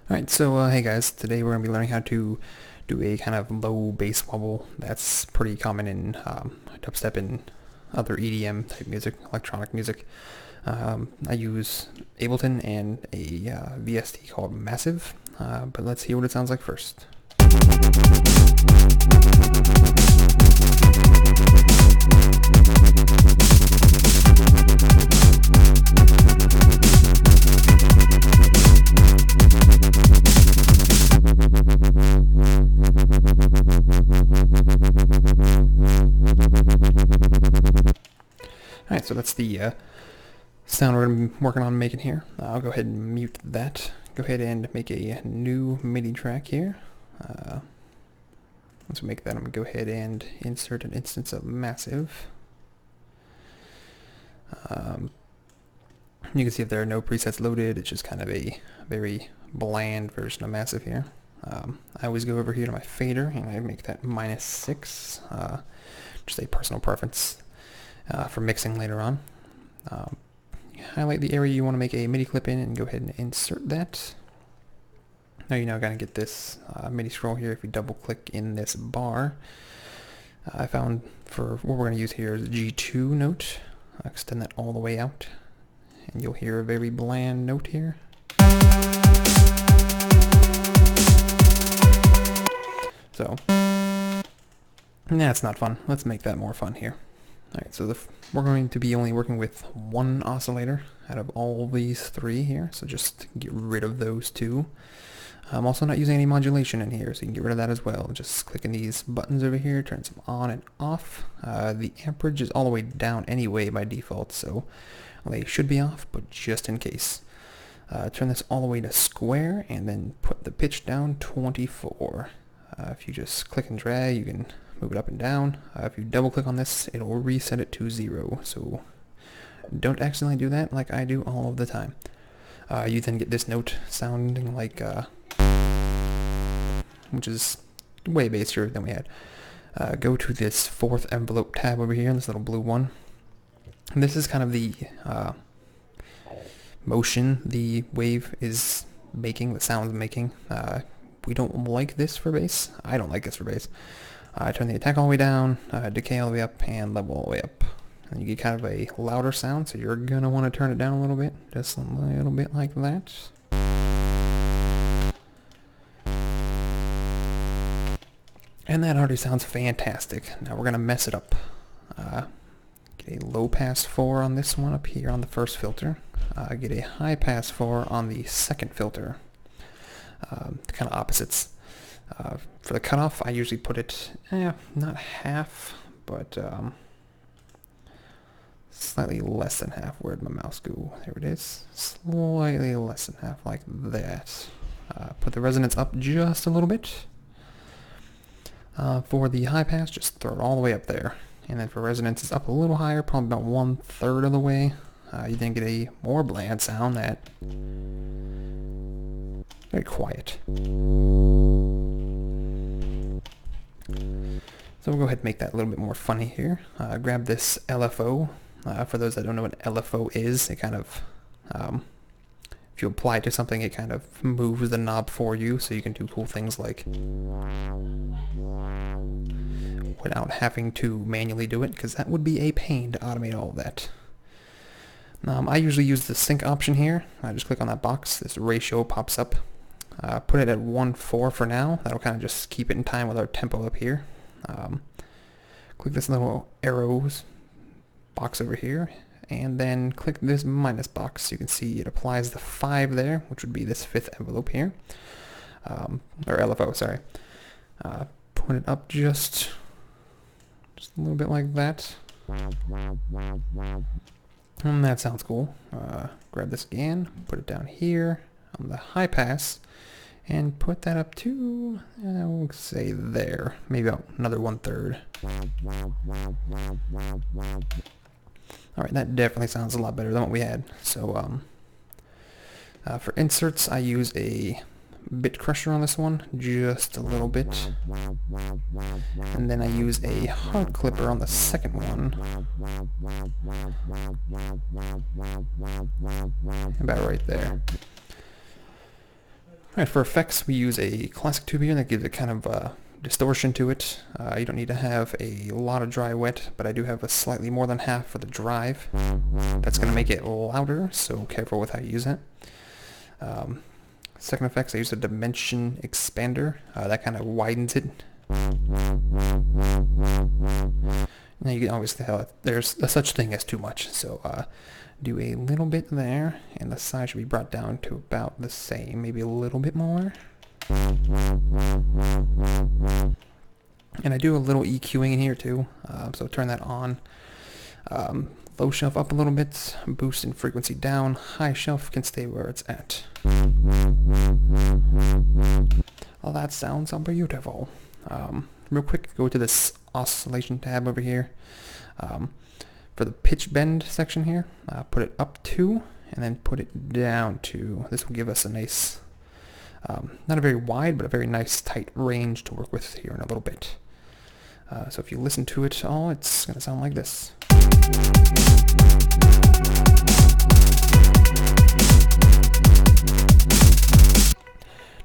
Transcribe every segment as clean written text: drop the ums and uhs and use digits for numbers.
Alright, so hey guys, today we're going to be learning how to do a kind of low bass wobble that's pretty common in dubstep and other EDM type music, electronic music. I use Ableton and a VST called Massive, but let's hear what it sounds like first. Alright, so that's the sound we're going to be working on making here. I'll go ahead and mute that. Go ahead and make a new MIDI track here. Once we make that, I'm going to go ahead and insert an instance of Massive. You can see if there are no presets loaded, it's just kind of a very bland version of Massive here. I always go over here to my fader and I make that -6, just a personal preference for mixing later on. Highlight the area you want to make a MIDI clip in and go ahead and insert that. Now you're now going to get this MIDI scroll here. If you double click in this bar, I found for what we're going to use here is the G2 note. Extend that all the way out and you'll hear a very bland note here. So that's not fun. Let's make that more fun here. Alright, so we're going to be only working with one oscillator out of all these three here, so just get rid of those two. I'm also not using any modulation in here, so you can get rid of that as well. Just clicking these buttons over here turns them on and off. The amperage is all the way down anyway by default, so they should be off, but just in case. Turn this all the way to square, and then put the pitch down 24. If you just click and drag, you can move it up and down. If you double click on this, it'll reset it to 0, so don't accidentally do that like I do all of the time. You then get this note sounding like, which is way bassier than we had. Go to this fourth envelope tab over here, this little blue one. And this is kind of the motion the wave is making, the sound making. We don't like this for bass. I don't like this for bass. Turn the attack all the way down, decay all the way up, and level all the way up. And you get kind of a louder sound, so you're going to want to turn it down a little bit, just a little bit like that. And that already sounds fantastic. Now we're going to mess it up. Get a low pass 4 on this one up here on the first filter. Get a high pass 4 on the second filter. Kind of opposites. For the cutoff, I usually put it, not half, but slightly less than half. Where'd my mouse go? There it is. Slightly less than half, like that. Put the resonance up just a little bit. For the high pass, just throw it all the way up there. And then for resonance, it's up a little higher, probably about 1/3 of the way. You then get a more bland sound that very quiet. So we'll go ahead and make that a little bit more funny here. Grab this LFO. For those that don't know what LFO is, it kind of, if you apply it to something, it kind of moves the knob for you, so you can do cool things like without having to manually do it, because that would be a pain to automate all of that. I usually use the sync option here. I just click on that box. This ratio pops up. Put it at 1/4 for now. That'll kind of just keep it in time with our tempo up here. Click this little arrows box over here, and then click this minus box. You can see it applies the 5 there, which would be this 5th envelope here, or LFO, sorry. Put it up just a little bit like that. And that sounds cool. Grab this again, put it down here on the high pass, and put that up to, we'll say there, maybe about another 1/3. Alright, that definitely sounds a lot better than what we had. So for inserts, I use a bit crusher on this one, just a little bit. And then I use a hard clipper on the second one. About right there. Alright, for effects we use a classic tube here that gives it kind of distortion to it. You don't need to have a lot of dry wet, but I do have a slightly more than half for the drive. That's going to make it louder, so careful with how you use it. Second effects, I use a dimension expander. That kind of widens it. Now you can always tell there's a such thing as too much, so do a little bit there, and the size should be brought down to about the same, maybe a little bit more. And I do a little EQing in here too, so turn that on. Low shelf up a little bit, boost in frequency down, high shelf can stay where it's at. Oh, that sounds beautiful. Real quick, go to this oscillation tab over here. For the pitch bend section here, put it up 2 and then put it down 2. This will give us a nice, not a very wide, but a very nice tight range to work with here in a little bit. So if you listen to it all, it's going to sound like this.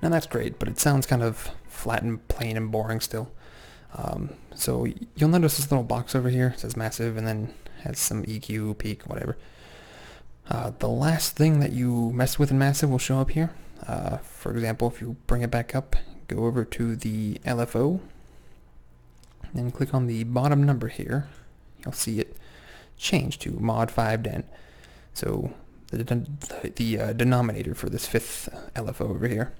Now that's great, but it sounds kind of flat and plain and boring still. So you'll notice this little box over here. It says massive and then has some EQ, peak, whatever. The last thing that you mess with in massive will show up here. For example, if you bring it back up, go over to the LFO, and click on the bottom number here. You'll see it change to mod 5 den. So the denominator for this 5th LFO over here,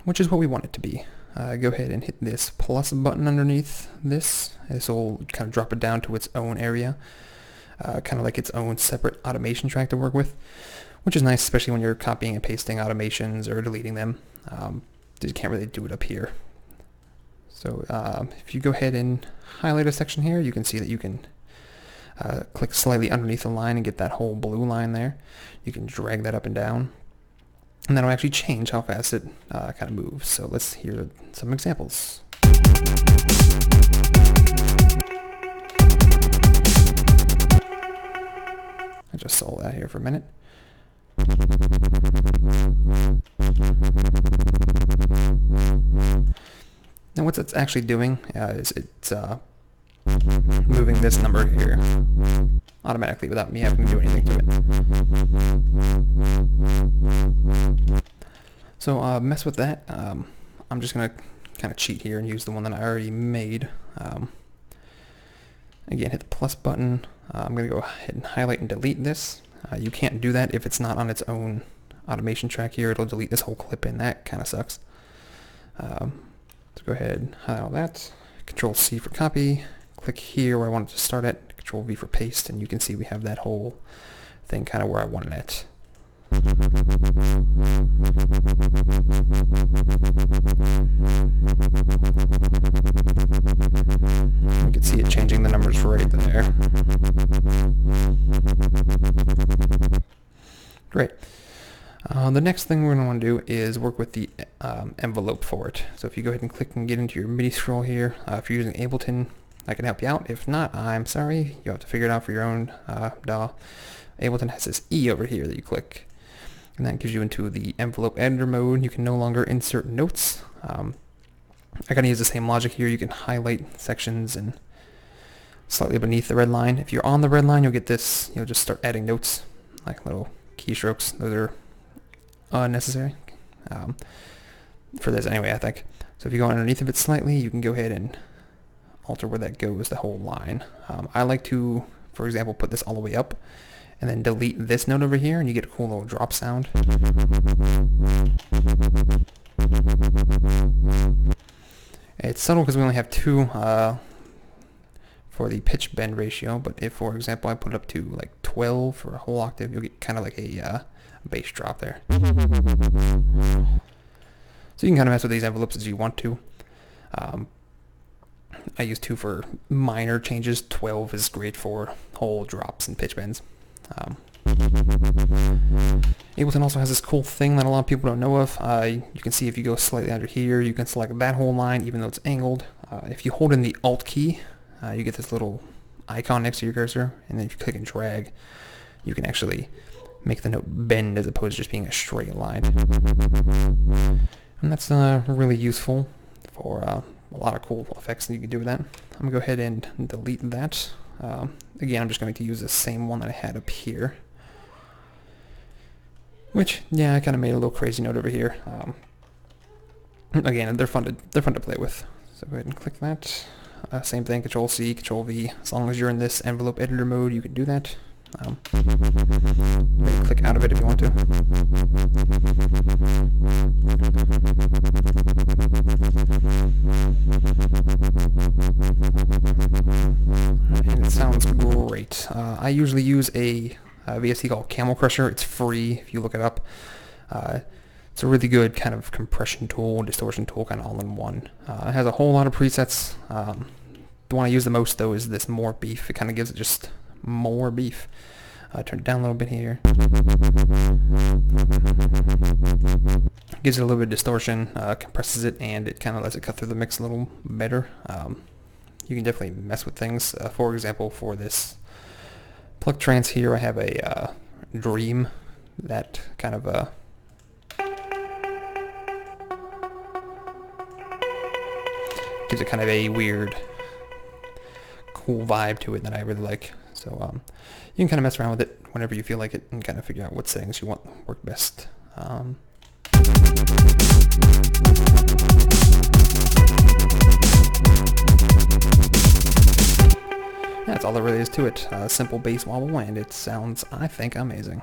which is what we want it to be. Go ahead and hit this plus button underneath this. This will kind of drop it down to its own area, kind of like its own separate automation track to work with, which is nice, especially when you're copying and pasting automations or deleting them. You can't really do it up here. So if you go ahead and highlight a section here, you can see that you can click slightly underneath the line and get that whole blue line there. You can drag that up and down, and that'll actually change how fast it kind of moves. So let's hear some examples. I just saw that here for a minute. Now what it's actually doing is it's moving this number here automatically without me having to do anything to it. So mess with that. I'm just going to kind of cheat here and use the one that I already made. Again, hit the plus button. I'm going to go ahead and highlight and delete this. You can't do that if it's not on its own automation track here. It'll delete this whole clip, and that kind of sucks. Let's go ahead and highlight all that. Control C for copy. Click here where I want it to start at. Control V for paste, and you can see we have that whole thing kind of where I wanted it. You can see it changing the numbers right there. Great. The next thing we're going to want to do is work with the envelope for it. So if you go ahead and click and get into your MIDI scroll here, if you're using Ableton, I can help you out. If not, I'm sorry. You'll have to figure it out for your own DAW. Ableton has this E over here that you click, and that gives you into the envelope editor mode. You can no longer insert notes. I kind of use the same logic here. You can highlight sections and slightly beneath the red line. If you're on the red line, you'll get this. You'll just start adding notes, like little keystrokes. Those are unnecessary for this anyway, I think. So if you go underneath of it slightly, you can go ahead and alter where that goes, the whole line. I like to, for example, put this all the way up and then delete this note over here, and you get a cool little drop sound. It's subtle because we only have 2 for the pitch bend ratio, but if, for example, I put it up to like 12 for a whole octave, you'll get kind of like a bass drop there. So you can kind of mess with these envelopes as you want to. I use 2 for minor changes. 12 is great for whole drops and pitch bends. Ableton also has this cool thing that a lot of people don't know of. You can see if you go slightly under here, you can select that whole line even though it's angled. If you hold in the Alt key, you get this little icon next to your cursor, and then if you click and drag, you can actually make the note bend as opposed to just being a straight line. And that's really useful for a lot of cool effects that you can do with that. I'm going to go ahead and delete that. Again, I'm just going to use the same one that I had up here. Which, yeah, I kind of made a little crazy note over here. Again, they're fun to play with. So go ahead and click that. Same thing, Control C, Control V. As long as you're in this envelope editor mode, you can do that. Maybe click out of it if you want to. And it sounds great. I usually use a VST called CamelCrusher. It's free if you look it up. It's a really good kind of compression tool, distortion tool, kind of all in one. It has a whole lot of presets. The one I use the most though is this more beef. It kind of gives it just more beef. Turn it down a little bit here. Gives it a little bit of distortion, compresses it, and it kind of lets it cut through the mix a little better. You can definitely mess with things. For example, for this pluck trance here, I have a dream that kind of gives it kind of a weird, cool vibe to it that I really like. So you can kind of mess around with it whenever you feel like it and kind of figure out what settings you want work best. That's all there really is to it. Simple bass wobble, and it sounds, I think, amazing.